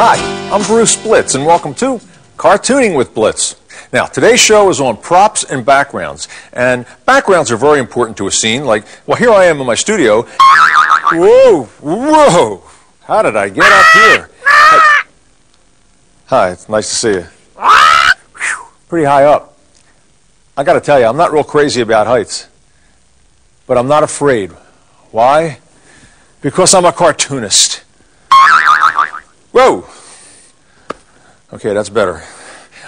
Hi, I'm Bruce Blitz, and welcome to Cartooning with Blitz. Now, today's show is on props and backgrounds. And backgrounds are very important to a scene. Like, well, here I am in my studio. Whoa, whoa! How did I get up here? Hi, it's nice to see you. Pretty high up. I got to tell you, I'm not real crazy about heights. But I'm not afraid. Why? Because I'm a cartoonist. Whoa! Okay, that's better.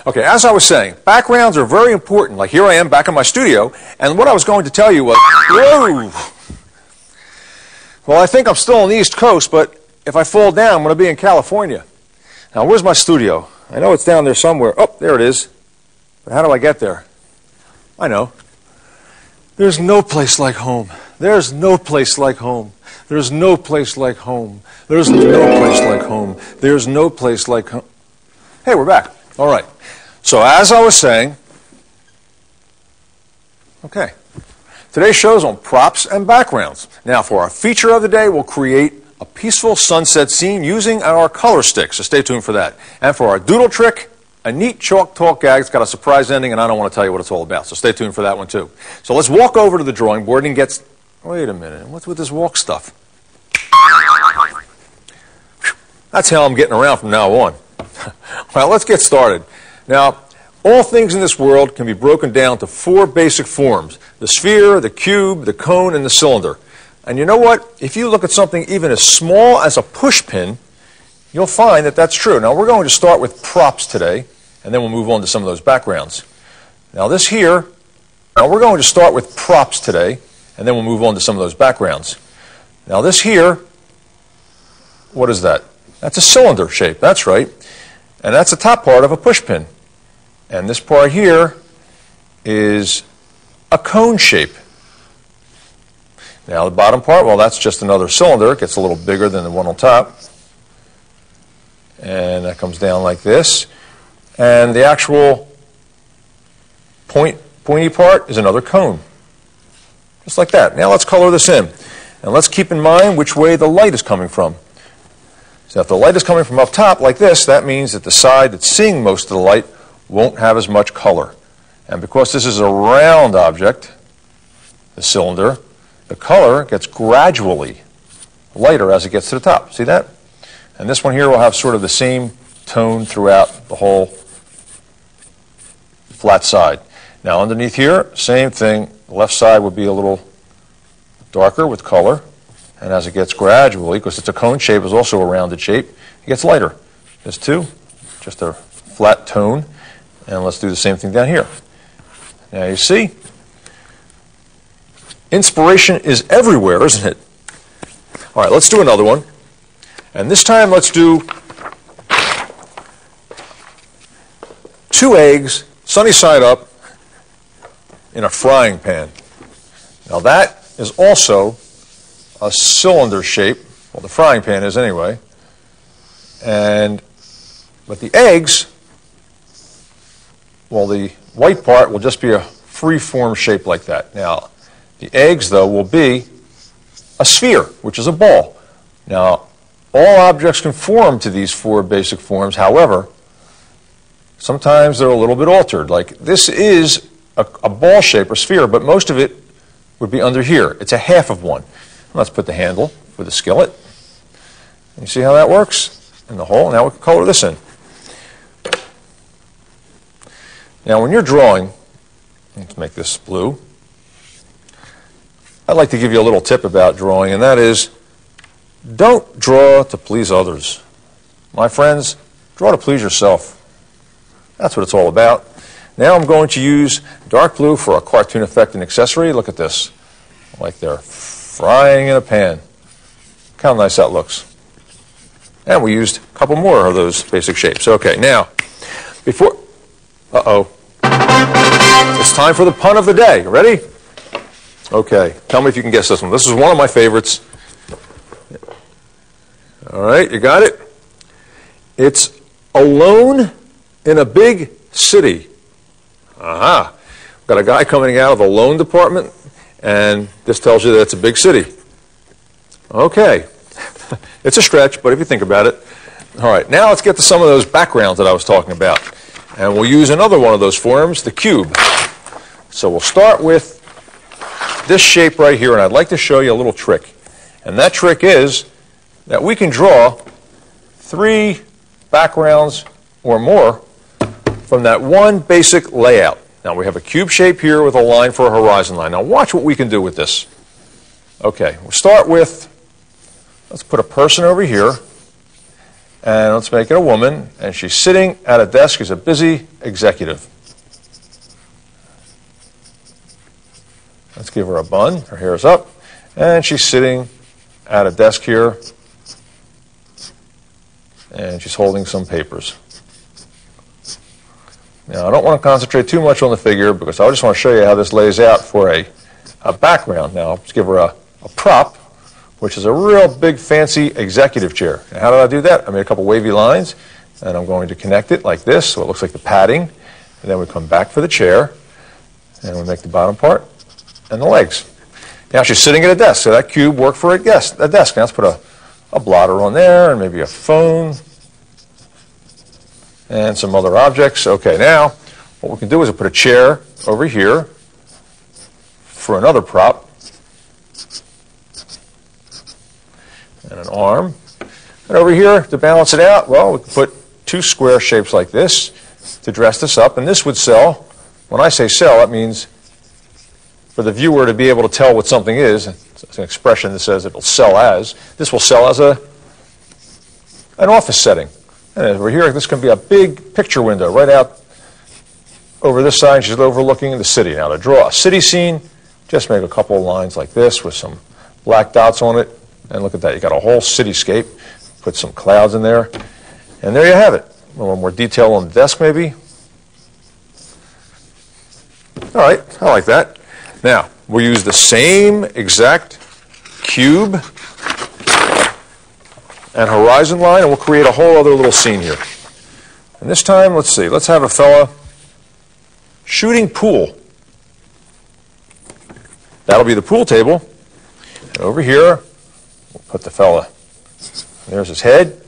Okay, as I was saying, backgrounds are very important. Like here I am back in my studio, and what I was going to tell you was, whoa! Well, I think I'm still on the East Coast, but if I fall down, I'm going to be in California. Now, where's my studio? I know it's down there somewhere. Oh, there it is. But how do I get there? I know. There's no place like home. There's no place like home. There's no place like home. There's no place like home. There's no place like home. Hey, we're back. All right. So as I was saying, okay, today's show is on props and backgrounds. Now, for our feature of the day, we'll create a peaceful sunset scene using our color sticks. So stay tuned for that. And for our doodle trick, a neat chalk talk gag. It's got a surprise ending, and I don't want to tell you what it's all about. So stay tuned for that one, too. So let's walk over to the drawing board and get... Wait a minute. What's with this walk stuff? That's how I'm getting around from now on. Well, let's get started. Now, all things in this world can be broken down to four basic forms: the sphere, the cube, the cone, and the cylinder. And you know what? If you look at something even as small as a pushpin, you'll find that that's true. Now, we're going to start with props today, and then we'll move on to some of those backgrounds. Now, this here, we're going to start with props today, and then we'll move on to some of those backgrounds. Now, this here, what is that? That's a cylinder shape, that's right. And that's the top part of a pushpin. And this part here is a cone shape. Now, the bottom part, well, that's just another cylinder. It gets a little bigger than the one on top. And that comes down like this. And the actual pointy part is another cone. Just like that. Now let's color this in. And let's keep in mind which way the light is coming from. So if the light is coming from up top like this, that means that the side that's seeing most of the light won't have as much color. And because this is a round object, the cylinder, the color gets gradually lighter as it gets to the top. See that? And this one here will have sort of the same tone throughout the whole flat side. Now underneath here, same thing. The left side would be a little darker with color. And as it gets gradually, because it's a cone shape, it's also a rounded shape, it gets lighter. This too, just a flat tone. And let's do the same thing down here. Now you see, inspiration is everywhere, isn't it? All right, let's do another one. And this time let's do 2 eggs, sunny side up, in a frying pan. Now that is also a cylinder shape. Well, the frying pan is anyway. But the eggs, well, the white part will just be a free-form shape like that. Now, the eggs, though, will be a sphere, which is a ball. Now, all objects conform to these 4 basic forms. However, sometimes they're a little bit altered. Like this is a ball shape or sphere, but most of it would be under here. It's a half of one. Let's put the handle for the skillet. You see how that works? In the hole. Now we can color this in. Now when you're drawing, let's make this blue. I'd like to give you a little tip about drawing, and that is, don't draw to please others. My friends, draw to please yourself. That's what it's all about. Now I'm going to use dark blue for a cartoon effect and accessory. Look at this. Like they're frying in a pan. Look how nice that looks. And we used a couple more of those basic shapes. Okay, now, before... Uh-oh. It's time for the pun of the day. Ready? Okay, tell me if you can guess this one. This is one of my favorites. All right, you got it? It's alone in a big city. Aha. We've got a guy coming out of the loan department, and this tells you that it's a big city. Okay. It's a stretch, but if you think about it. All right, now let's get to some of those backgrounds that I was talking about. And we'll use another one of those forms, the cube. So we'll start with this shape right here, and I'd like to show you a little trick. And that trick is that we can draw 3 backgrounds or more from that one basic layout. Now we have a cube shape here with a line for a horizon line. Now watch what we can do with this. Okay, we'll start with, let's put a person over here, and let's make it a woman, and she's sitting at a desk. She's a busy executive. Let's give her a bun. Her hair is up, and she's sitting at a desk here, and she's holding some papers. Now, I don't want to concentrate too much on the figure because I just want to show you how this lays out for a background. Now, let's give her a prop, which is a real big fancy executive chair. Now, how did I do that? I made a couple wavy lines, and I'm going to connect it like this so it looks like the padding. And then we come back for the chair, and we make the bottom part and the legs. Now she's sitting at a desk, so that cube worked for a desk. Now let's put a blotter on there and maybe a phone and some other objects. Okay, now what we can do is we'll put a chair over here for another prop and an arm. And over here, to balance it out, well, we can put 2 square shapes like this to dress this up, and this would sell. When I say sell, that means for the viewer to be able to tell what something is. It's an expression that says it'll sell as. This will sell as an office setting. And over here, this can be a big picture window right out over this side. She's overlooking the city. Now, to draw a city scene, just make a couple of lines like this with some black dots on it. And look at that. You got a whole cityscape. Put some clouds in there. And there you have it. A little more detail on the desk, maybe. All right, I like that. Now, we'll use the same exact cube and horizon line, and we'll create a whole other little scene here. And this time, let's see, let's have a fella shooting pool. That'll be the pool table. And over here, we'll put the fella. There's his head,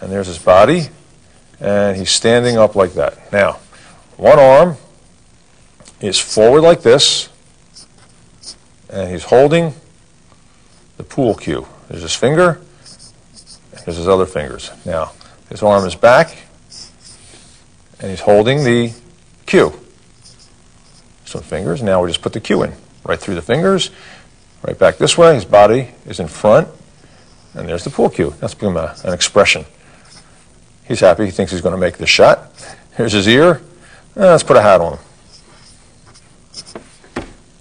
and there's his body, and he's standing up like that. Now, one arm is forward like this, and he's holding the pool cue. There's his finger, and there's his other fingers. Now, his arm is back, and he's holding the cue. Some fingers. Now we just put the cue in, right through the fingers, right back this way. His body is in front, and there's the pool cue. That's become an expression. He's happy. He thinks he's going to make the shot. Here's his ear. Let's put a hat on him.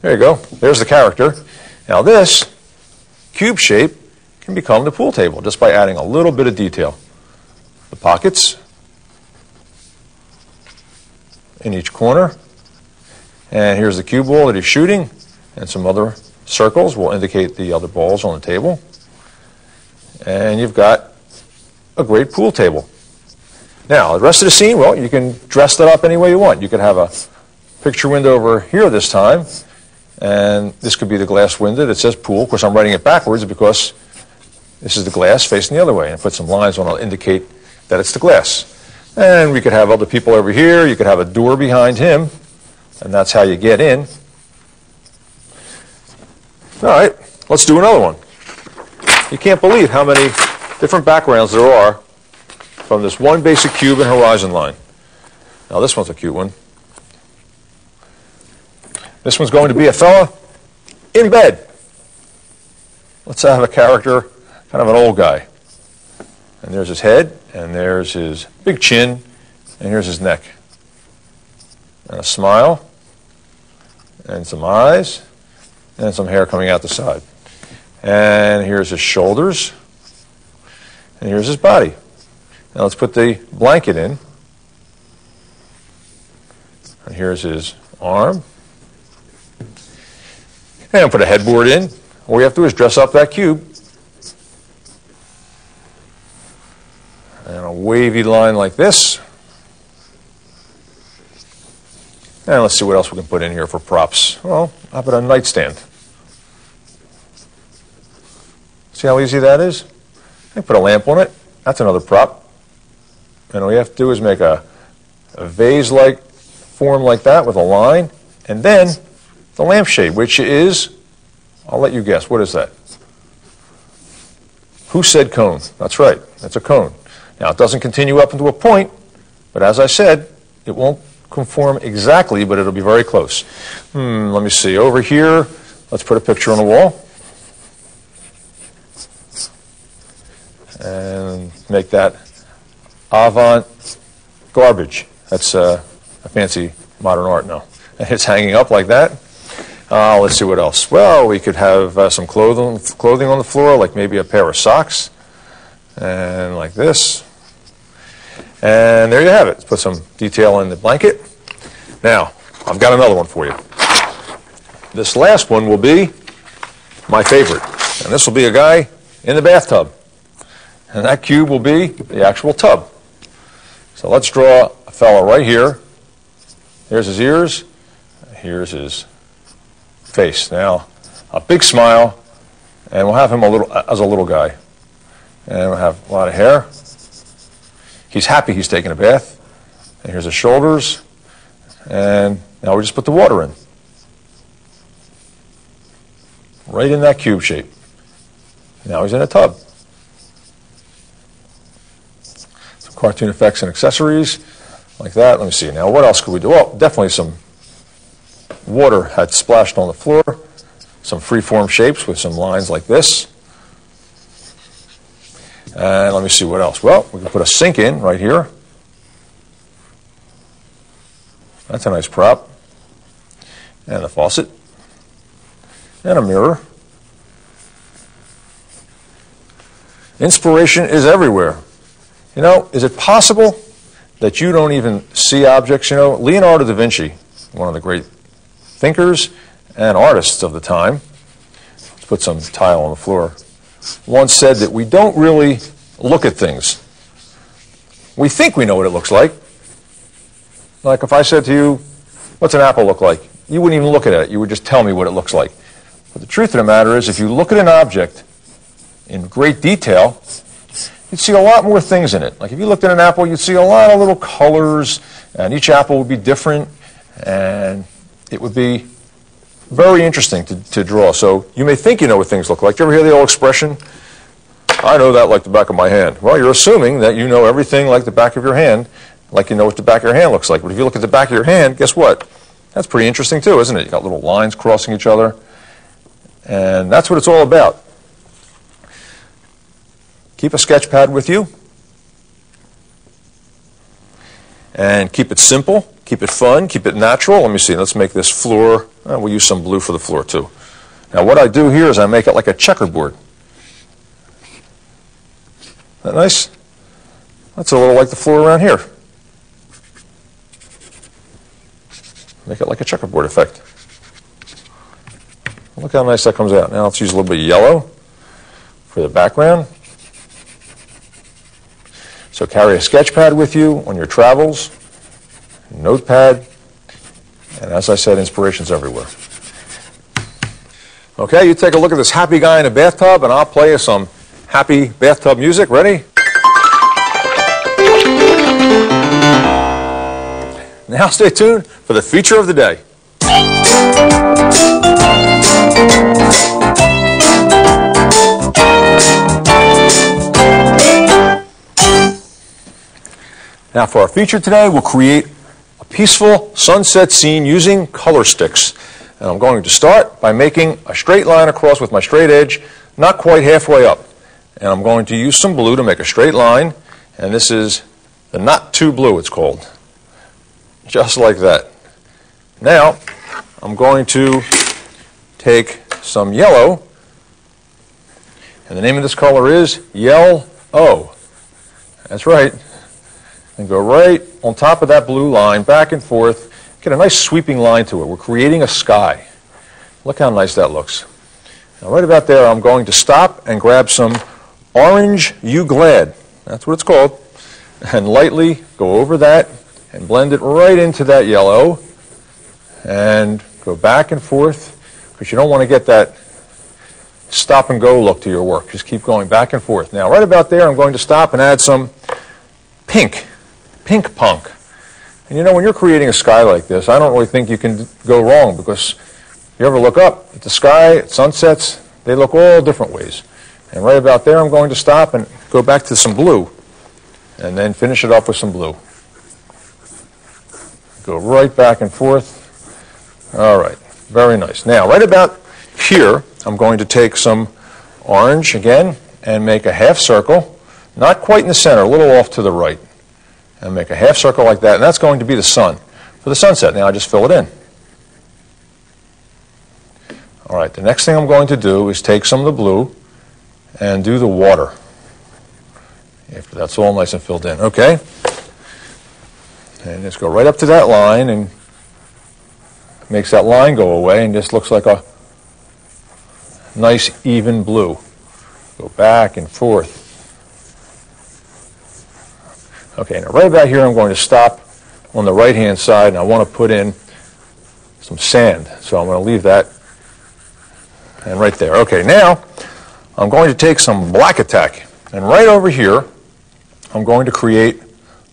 There you go. There's the character. Now this cube shape can become the pool table just by adding a little bit of detail. The pockets in each corner. And here's the cue ball that he's shooting. And some other circles will indicate the other balls on the table. And you've got a great pool table. Now, the rest of the scene, well, you can dress that up any way you want. You could have a picture window over here this time. And this could be the glass window that says pool. Of course, I'm writing it backwards because this is the glass facing the other way. And put some lines on to indicate that it's the glass. And we could have other people over here. You could have a door behind him. And that's how you get in. All right, let's do another one. You can't believe how many different backgrounds there are from this one basic cube and horizon line. Now, this one's a cute one. This one's going to be a fella in bed. Let's have a character, kind of an old guy. And there's his head, and there's his big chin, and here's his neck. And a smile, and some eyes, and some hair coming out the side. And here's his shoulders, and here's his body. Now let's put the blanket in. And here's his arm. And put a headboard in. All we have to do is dress up that cube. And a wavy line like this. And let's see what else we can put in here for props. Well, how about a nightstand? See how easy that is? I put a lamp on it. That's another prop. And all you have to do is make a vase-like form like that with a line, and then the lampshade, which is, I'll let you guess, what is that? Who said cone? That's right, that's a cone. Now it doesn't continue up into a point, but as I said, it won't conform exactly, but it'll be very close. Let me see, over here, let's put a picture on the wall. And make that avant garbage. That's a fancy modern art now. And it's hanging up like that. Let's see what else. Well, we could have some clothing on the floor, like maybe a pair of socks. And like this. And there you have it. Let's put some detail in the blanket. Now, I've got another one for you. This last one will be my favorite. And this will be a guy in the bathtub. And that cube will be the actual tub. So let's draw a fella right here. Here's his ears. Here's his face. Now, a big smile, and we'll have him as a little guy. And we'll have a lot of hair. He's happy he's taking a bath. And here's his shoulders. And now we just put the water in. Right in that cube shape. Now he's in a tub. Some cartoon effects and accessories like that. Let me see. Now what else could we do? Well, definitely some water had splashed on the floor. Some free-form shapes with some lines like this. And let me see what else. Well, we can put a sink in right here. That's a nice prop. And a faucet. And a mirror. Inspiration is everywhere. You know, is it possible that you don't even see objects? You know, Leonardo da Vinci, one of the great thinkers and artists of the time, let's put some tile on the floor, once said that we don't really look at things. We think we know what it looks like. Like if I said to you, what's an apple look like? You wouldn't even look at it. You would just tell me what it looks like. But the truth of the matter is, if you look at an object in great detail, you'd see a lot more things in it. Like if you looked at an apple, you'd see a lot of little colors, and each apple would be different, and it would be very interesting to draw. So you may think you know what things look like. Do you ever hear the old expression, I know that like the back of my hand? Well, you're assuming that you know everything like the back of your hand, like you know what the back of your hand looks like. But if you look at the back of your hand, guess what? That's pretty interesting too, isn't it? You've got little lines crossing each other. And that's what it's all about. Keep a sketch pad with you. And keep it simple, keep it fun, keep it natural. Let me see, let's make this floor, we'll use some blue for the floor too. Now what I do here is I make it like a checkerboard. Isn't that nice? That's a little like the floor around here. Make it like a checkerboard effect. Look how nice that comes out. Now let's use a little bit of yellow for the background. So carry a sketch pad with you on your travels, notepad, and as I said, inspiration's everywhere. Okay, you take a look at this happy guy in a bathtub, and I'll play you some happy bathtub music. Ready? Now stay tuned for the feature of the day. Now for our feature today, we'll create a peaceful sunset scene using color sticks. And I'm going to start by making a straight line across with my straight edge, not quite halfway up. And I'm going to use some blue to make a straight line, and this is the not too blue, it's called. Just like that. Now, I'm going to take some yellow, and the name of this color is Yell-O. That's right. And go right on top of that blue line, back and forth. Get a nice sweeping line to it. We're creating a sky. Look how nice that looks. Now right about there, I'm going to stop and grab some orange You Glad. That's what it's called. And lightly go over that and blend it right into that yellow. And go back and forth, because you don't want to get that stop and go look to your work. Just keep going back and forth. Now right about there, I'm going to stop and add some pink. pink punk. And you know, when you're creating a sky like this, I don't really think you can go wrong, because if you ever look up at the sky at sunsets, they look all different ways. And right about there, I'm going to stop and go back to some blue, and then finish it up with some blue. Go right back and forth. All right, very nice. Now, right about here, I'm going to take some orange again and make a half circle, not quite in the center, a little off to the right. And make a half circle like that, and that's going to be the sun for the sunset. Now I just fill it in. All right, the next thing I'm going to do is take some of the blue and do the water. After that's all nice and filled in, okay? And just go right up to that line and makes that line go away, and just looks like a nice even blue. Go back and forth. Okay, now right about here I'm going to stop on the right-hand side, and I want to put in some sand. So I'm going to leave that, and right there. Okay, now I'm going to take some black attack, and right over here I'm going to create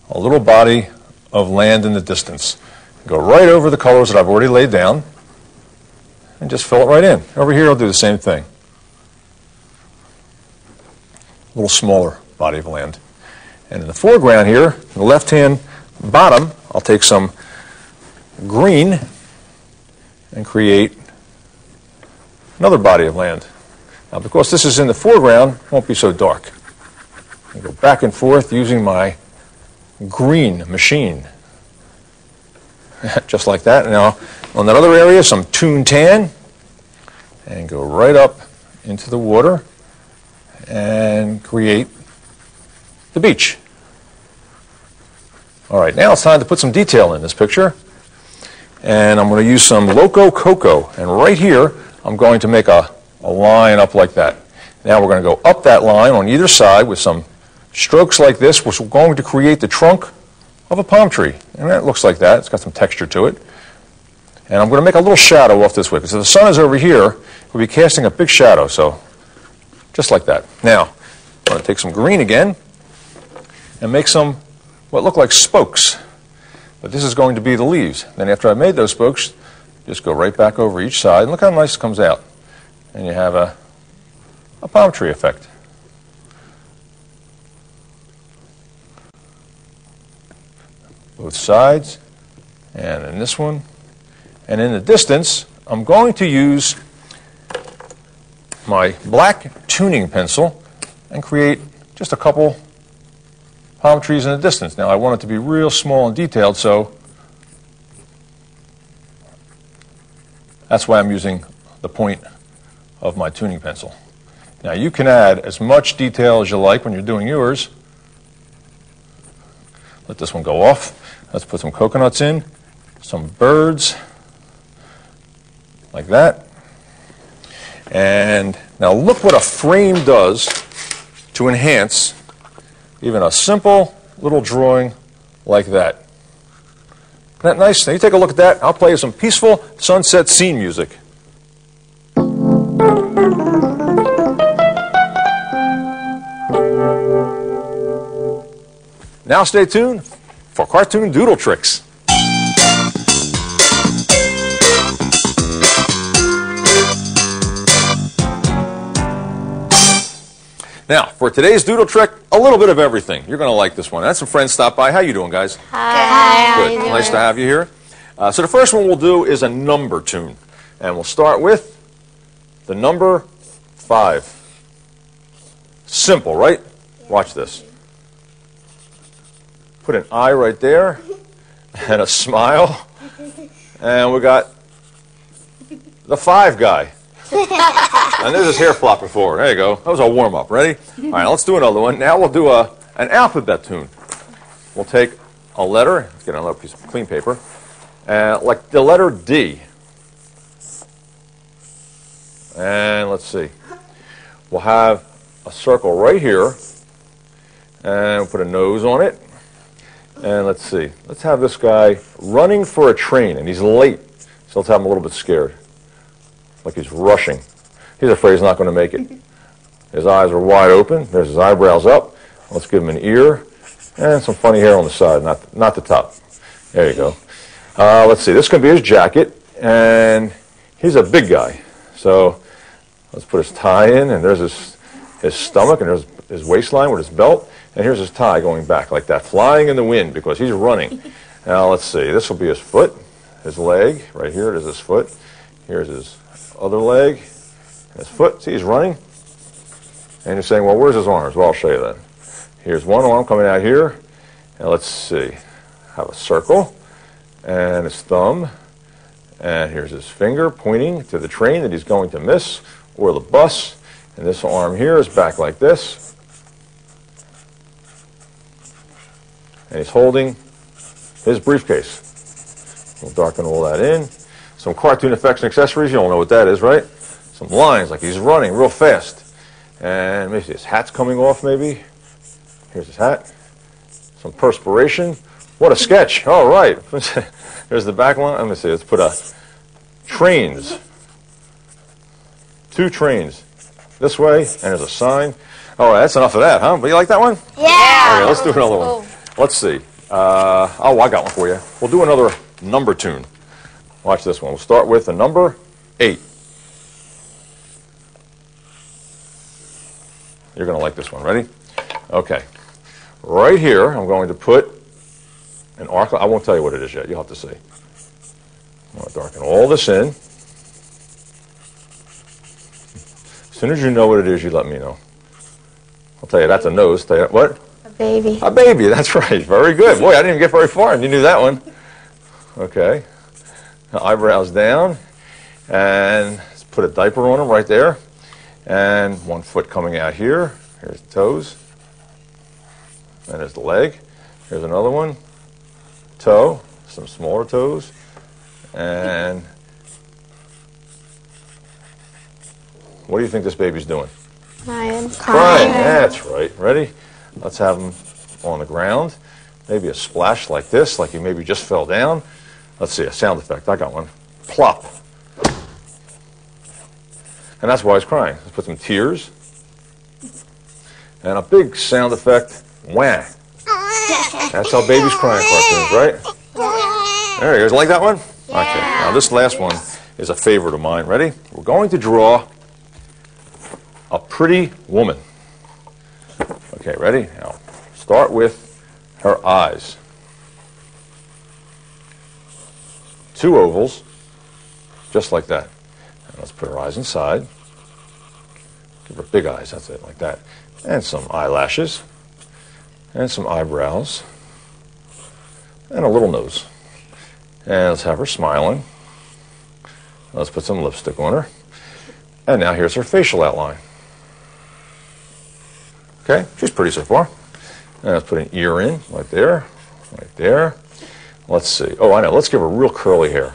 a little body of land in the distance. Go right over the colors that I've already laid down, and just fill it right in. Over here I'll do the same thing. A little smaller body of land. And in the foreground here, in the left-hand bottom, I'll take some green and create another body of land. Now, because this is in the foreground, it won't be so dark. I go back and forth using my green machine. Just like that. Now, on that other area, some toon tan, and go right up into the water and create the beach. All right, now it's time to put some detail in this picture. And I'm going to use some Loco Cocoa. And right here, I'm going to make a line up like that. Now we're going to go up that line on either side with some strokes like this, which we're going to create the trunk of a palm tree. And that looks like that. It's got some texture to it. And I'm going to make a little shadow off this way, because if the sun is over here, we'll be casting a big shadow. So just like that. Now, I'm going to take some green again and make some what look like spokes. But this is going to be the leaves. Then after I've made those spokes, just go right back over each side. And look how nice it comes out. And you have a palm tree effect. Both sides. And in this one. And in the distance, I'm going to use my black tuning pencil and create just a couple palm trees in the distance. Now I want it to be real small and detailed, so that's why I'm using the point of my tuning pencil. Now you can add as much detail as you like when you're doing yours. Let this one go off. Let's put some coconuts in, some birds, like that. And now look what a frame does to enhance even a simple little drawing like that. Isn't that nice? Now you take a look at that. I'll play you some peaceful sunset scene music. Now stay tuned for cartoon doodle tricks. Now, for today's doodle trick, a little bit of everything. You're going to like this one. I had some friends stop by. How you doing, guys? Hi. Good. Nice to have you here. So the first one we'll do is a number tune. And we'll start with the number 5. Simple, right? Watch this. Put an eye right there and a smile. And we got the 5 guy. And there's his hair flopping forward. There you go. That was our warm-up. Ready? All right, let's do another one. Now we'll do an alphabet tune. We'll take a letter. Let's get another piece of clean paper. Like the letter D. And let's see. We'll have a circle right here. And we'll put a nose on it. And let's see. Let's have this guy running for a train. And he's late. So let's have him a little bit scared. Like he's rushing. He's afraid he's not going to make it. His eyes are wide open. There's his eyebrows up. Let's give him an ear And some funny hair on the side, not the top. There you go. Let's see, this is going to be his jacket, and he's a big guy. So let's put his tie in, and there's his stomach, and there's his waistline with his belt, and here's his tie going back like that, flying in the wind because he's running. Now let's see, this will be his foot, his leg, right here it is his foot. Here's his other leg, his foot. See, he's running. And you're saying, well, where's his arms? Well, I'll show you that. Here's one arm coming out here, and let's see, have a circle, and his thumb, and here's his finger pointing to the train that he's going to miss, or the bus, and this arm here is back like this, and he's holding his briefcase. We'll darken all that in. Some cartoon effects and accessories, you don't know what that is, right? Some lines, like he's running real fast. And maybe his hat's coming off, maybe. Here's his hat. Some perspiration. What a sketch. All right. There's the back line. Let me see. Let's put trains. 2 trains. This way, and there's a sign. All right, that's enough of that, huh? But you like that one? Yeah. Okay, let's do another one. Let's see. Oh, I got one for you. We'll do another number tune. Watch this one. We'll start with the number 8. You're going to like this one. Ready? Okay. Right here, I'm going to put an arc. I won't tell you what it is yet. You'll have to see. I'm going to darken all this in. As soon as you know what it is, you let me know. I'll tell you, that's a nose. Tell you, what? A baby. A baby. That's right. Very good. Boy, I didn't even get very far, and you knew that one. Okay. Now, eyebrows down, and let's put a diaper on them right there. And one foot coming out here. Here's the toes. And there's the leg. Here's another one. Toe. Some smaller toes. And what do you think this baby's doing? Crying. Crying. That's right. Ready? Let's have him on the ground. Maybe a splash like this, like he maybe just fell down. Let's see, a sound effect. I got one. Plop. And that's why he's crying. Let's put some tears. And a big sound effect, wah. That's how babies cry in cartoons, right? There he is. Like that one? Yeah. Okay. Now this last one is a favorite of mine. Ready? We're going to draw a pretty woman. Okay, ready? Now start with her eyes. 2 ovals, just like that. And let's put her eyes inside. Give her big eyes, that's it, like that. And some eyelashes. And some eyebrows. And a little nose. And let's have her smiling. Let's put some lipstick on her. And now here's her facial outline. Okay, she's pretty so far. And let's put an ear in, right there, right there. Let's see. Oh, I know. Let's give her real curly hair.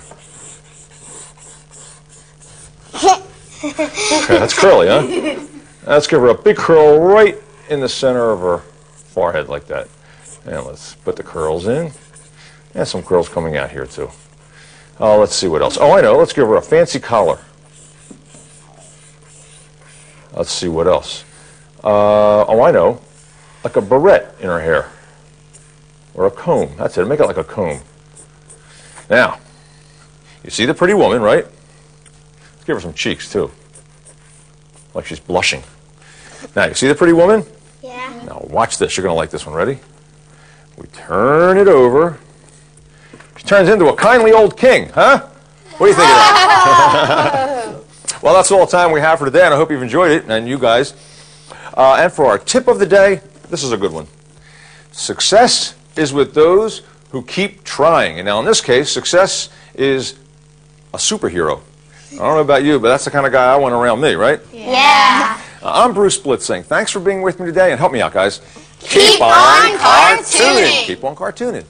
Okay, that's curly, huh? Let's give her a big curl right in the center of her forehead like that. And let's put the curls in. And some curls coming out here, too. Oh, let's see what else. Oh, I know. Let's give her a fancy collar. Let's see what else. Oh, I know. Like a barrette in her hair. Or a comb. That's it. Make it like a comb. Now, you see the pretty woman, right? Let's give her some cheeks, too. Like she's blushing. Now, you see the pretty woman? Yeah. Now, watch this. You're going to like this one. Ready? We turn it over. She turns into a kindly old king, huh? What do you think of that? Well, that's all the time we have for today, and I hope you've enjoyed it, and you guys. And for our tip of the day, this is a good one. Success is with those who keep trying. And now in this case, success is a superhero. I don't know about you, but that's the kind of guy I want around me, right? Yeah. I'm Bruce Blica saying thanks for being with me today, and help me out, guys. Keep on cartooning. Keep on cartooning.